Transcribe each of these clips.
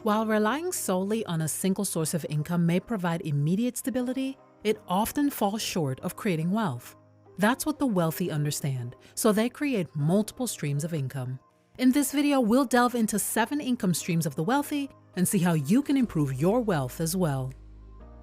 While relying solely on a single source of income may provide immediate stability, it often falls short of creating wealth. That's what the wealthy understand, so they create multiple streams of income. In this video, we'll delve into 7 income streams of the wealthy and see how you can improve your wealth as well.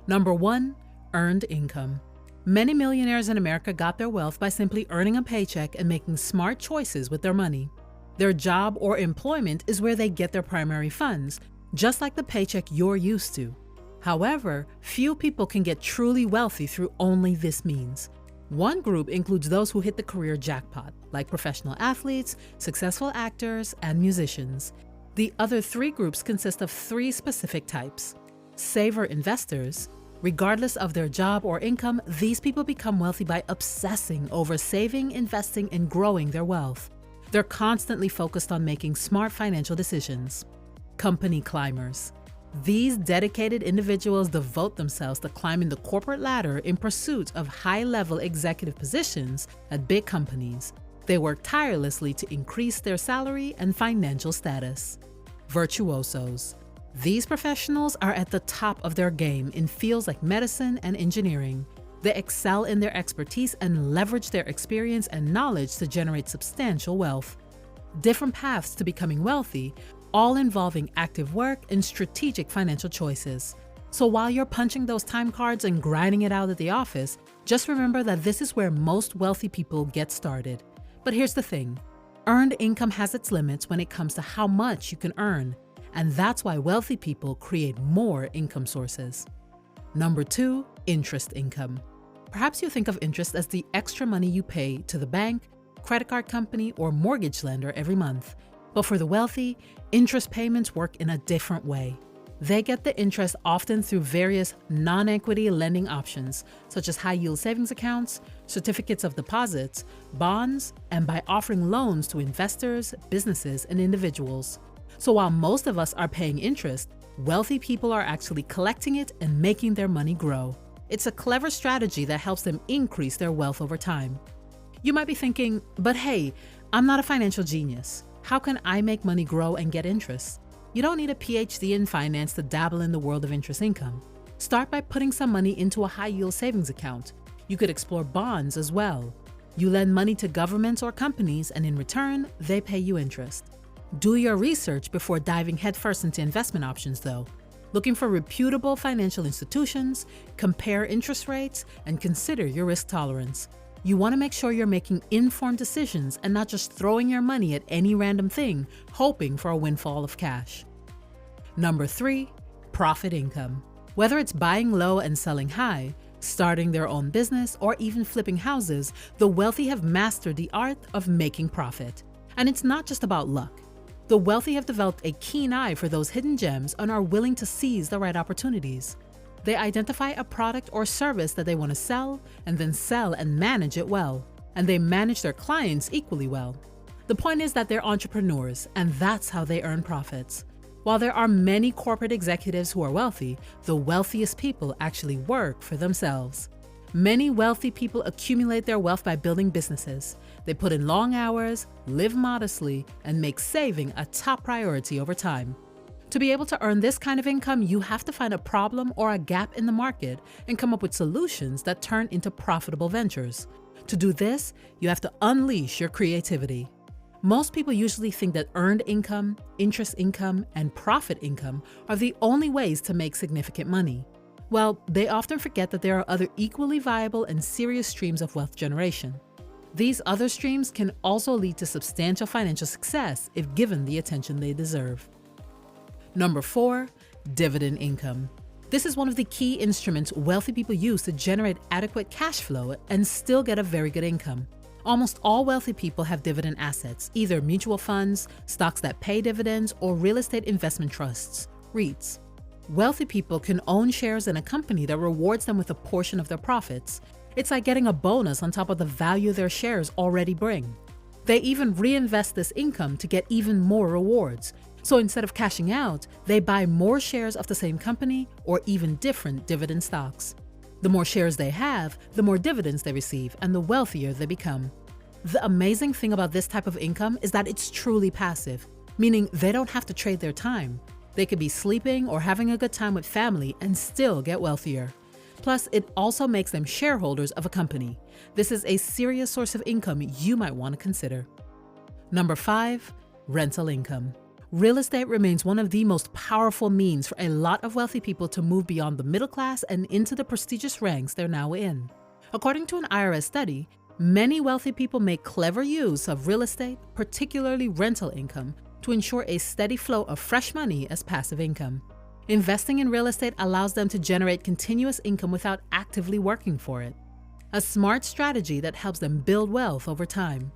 Number 1, earned income. Many millionaires in America got their wealth by simply earning a paycheck and making smart choices with their money. Their job or employment is where they get their primary funds, just like the paycheck you're used to. However, few people can get truly wealthy through only this means. One group includes those who hit the career jackpot, like professional athletes, successful actors, and musicians. The other 3 groups consist of 3 specific types. Saver investors. Regardless of their job or income, these people become wealthy by obsessing over saving, investing, and growing their wealth. They're constantly focused on making smart financial decisions. Company climbers. These dedicated individuals devote themselves to climbing the corporate ladder in pursuit of high-level executive positions at big companies. They work tirelessly to increase their salary and financial status. Virtuosos. These professionals are at the top of their game in fields like medicine and engineering. They excel in their expertise and leverage their experience and knowledge to generate substantial wealth. Different paths to becoming wealthy, all involving active work and strategic financial choices. So while you're punching those time cards and grinding it out at the office, just remember that this is where most wealthy people get started. But here's the thing, earned income has its limits when it comes to how much you can earn, and that's why wealthy people create more income sources. Number 2, interest income. Perhaps you think of interest as the extra money you pay to the bank, credit card company, or mortgage lender every month. But for the wealthy, interest payments work in a different way. They get the interest often through various non-equity lending options, such as high-yield savings accounts, certificates of deposits, bonds, and by offering loans to investors, businesses, and individuals. So while most of us are paying interest, wealthy people are actually collecting it and making their money grow. It's a clever strategy that helps them increase their wealth over time. You might be thinking, but hey, I'm not a financial genius. How can I make money grow and get interest? You don't need a PhD in finance to dabble in the world of interest income. Start by putting some money into a high-yield savings account. You could explore bonds as well. You lend money to governments or companies, and in return, they pay you interest. Do your research before diving headfirst into investment options though. Looking for reputable financial institutions, compare interest rates, and consider your risk tolerance. You want to make sure you're making informed decisions and not just throwing your money at any random thing, hoping for a windfall of cash. Number 3, profit income. Whether it's buying low and selling high, starting their own business, or even flipping houses, the wealthy have mastered the art of making profit. And it's not just about luck. The wealthy have developed a keen eye for those hidden gems and are willing to seize the right opportunities. They identify a product or service that they want to sell and then sell and manage it well. And they manage their clients equally well. The point is that they're entrepreneurs, and that's how they earn profits. While there are many corporate executives who are wealthy, the wealthiest people actually work for themselves. Many wealthy people accumulate their wealth by building businesses. They put in long hours, live modestly, and make saving a top priority over time. To be able to earn this kind of income, you have to find a problem or a gap in the market and come up with solutions that turn into profitable ventures. To do this, you have to unleash your creativity. Most people usually think that earned income, interest income, and profit income are the only ways to make significant money. Well, they often forget that there are other equally viable and serious streams of wealth generation. These other streams can also lead to substantial financial success if given the attention they deserve. Number 4, dividend income. This is one of the key instruments wealthy people use to generate adequate cash flow and still get a very good income. Almost all wealthy people have dividend assets, either mutual funds, stocks that pay dividends, or real estate investment trusts, REITs. Wealthy people can own shares in a company that rewards them with a portion of their profits. It's like getting a bonus on top of the value their shares already bring. They even reinvest this income to get even more rewards. So instead of cashing out, they buy more shares of the same company or even different dividend stocks. The more shares they have, the more dividends they receive, and the wealthier they become. The amazing thing about this type of income is that it's truly passive, meaning they don't have to trade their time. They could be sleeping or having a good time with family and still get wealthier. Plus, it also makes them shareholders of a company. This is a serious source of income you might want to consider. Number 5, rental income. Real estate remains one of the most powerful means for a lot of wealthy people to move beyond the middle class and into the prestigious ranks they're now in. According to an IRS study, many wealthy people make clever use of real estate, particularly rental income, to ensure a steady flow of fresh money as passive income. Investing in real estate allows them to generate continuous income without actively working for it. A smart strategy that helps them build wealth over time.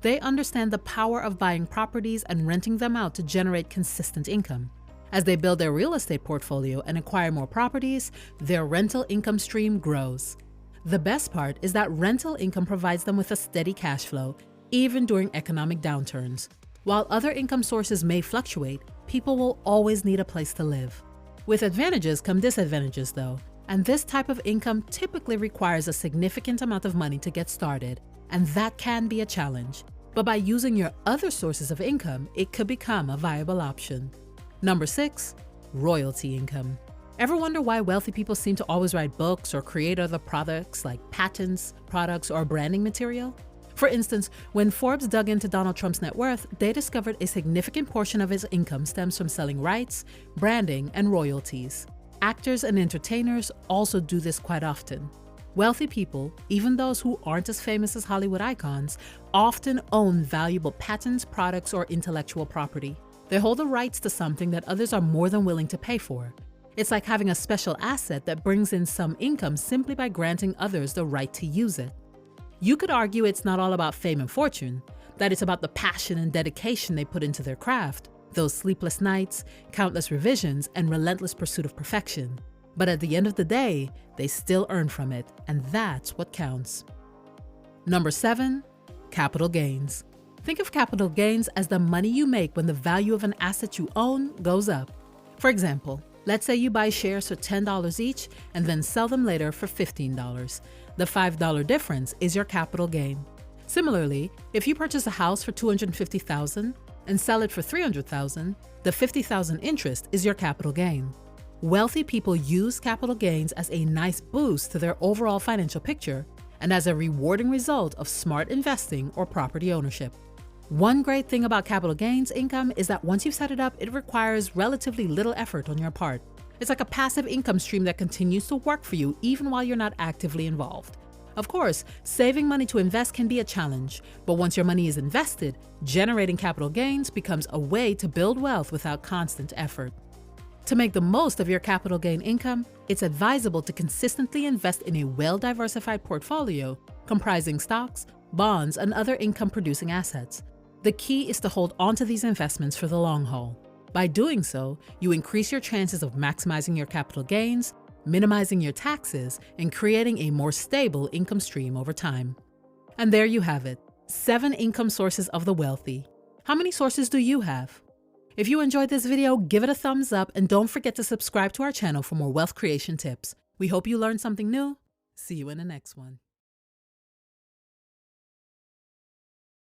They understand the power of buying properties and renting them out to generate consistent income. As they build their real estate portfolio and acquire more properties, their rental income stream grows. The best part is that rental income provides them with a steady cash flow, even during economic downturns. While other income sources may fluctuate, people will always need a place to live. With advantages come disadvantages though, and this type of income typically requires a significant amount of money to get started, and that can be a challenge. But by using your other sources of income, it could become a viable option. Number 6, royalty income. Ever wonder why wealthy people seem to always write books or create other products like patents, products, or branding material? For instance, when Forbes dug into Donald Trump's net worth, they discovered a significant portion of his income stems from selling rights, branding, and royalties. Actors and entertainers also do this quite often. Wealthy people, even those who aren't as famous as Hollywood icons, often own valuable patents, products, or intellectual property. They hold the rights to something that others are more than willing to pay for. It's like having a special asset that brings in some income simply by granting others the right to use it. You could argue it's not all about fame and fortune, that it's about the passion and dedication they put into their craft, those sleepless nights, countless revisions, and relentless pursuit of perfection. But at the end of the day, they still earn from it, and that's what counts. Number 7, capital gains. Think of capital gains as the money you make when the value of an asset you own goes up. For example, let's say you buy shares for $10 each and then sell them later for $15. The $5 difference is your capital gain. Similarly, if you purchase a house for $250,000 and sell it for $300,000, the $50,000 interest is your capital gain. Wealthy people use capital gains as a nice boost to their overall financial picture and as a rewarding result of smart investing or property ownership. One great thing about capital gains income is that once you've set it up, it requires relatively little effort on your part. It's like a passive income stream that continues to work for you even while you're not actively involved. Of course, saving money to invest can be a challenge, but once your money is invested, generating capital gains becomes a way to build wealth without constant effort. To make the most of your capital gain income, it's advisable to consistently invest in a well-diversified portfolio comprising stocks, bonds, and other income-producing assets. The key is to hold onto these investments for the long haul. By doing so, you increase your chances of maximizing your capital gains, minimizing your taxes, and creating a more stable income stream over time. And there you have it, 7 income sources of the wealthy. How many sources do you have? If you enjoyed this video, give it a thumbs up and don't forget to subscribe to our channel for more wealth creation tips. We hope you learned something new. See you in the next one.